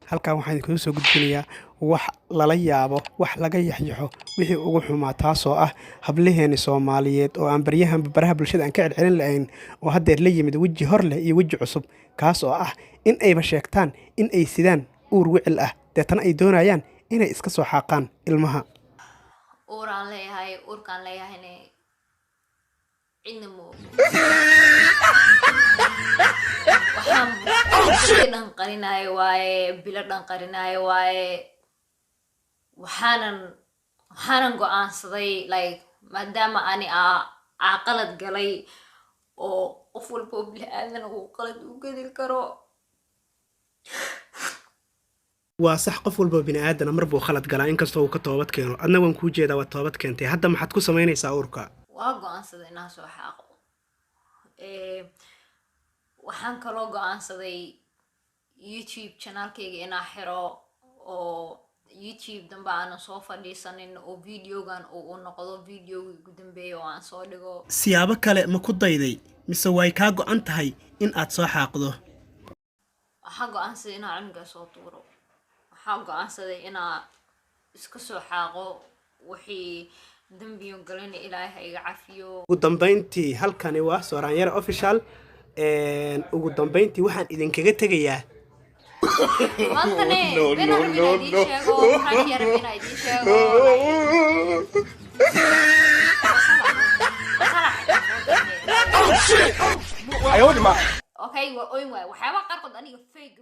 halkan waxaan idinku soo gudbinayaa wax lala yaabo wax laga yaxyaxo wixii ugu xumaa taasoo ah hablaheena Soomaaliyeed oo aan baryahan baraha bulshada aan ka celcelin lahayn oo haddeer la yimid waji hor leh iyo waji cusub kaas oo ah in ayba sheegtaan in ay sidaan uur wicil ah deetana ay doonayaan inay iska soo xaaqaan ilmaha uuraan leeyahayna cidna mo waxaan qarinayo waaye bilo dhan qarinayo waaye waxaanan go'aansaday like maadaama ani qalad galay oo qof walba bini'aadan uu qalad u geli karo waa sax qof walba bini'aadan mar buu khalad galaa inkastoo uu ka toobad keeno adna waan kuu jeedaa waa toobad keentay hadda maxaad ku samaynaysaa uurka waa go'aansaday inaan soo xaaqo waxaan kaloo go'aansaday YouTube channelkayga inaan xiro oo YouTube dambe aanan soo fadhiisanin oo videogan uu noqdo videogii ugu dambeeya oo aan soo dhigo siyaabo kale ma ku dayday mise way kaa go'an tahay in aad soo xaaqdo waxaan go'aansaday inaan cunuga soo tuuro waxaan go'aansaday inaan iska soo xaaqo wixii dambiyo galina ilaahay iga cafiyo ugu dambeyntii halkani waa Sooranyare official ugu dambeyntii waxaan idinkaga tegayaa Okay, waxyaaba qaarkood aniga fake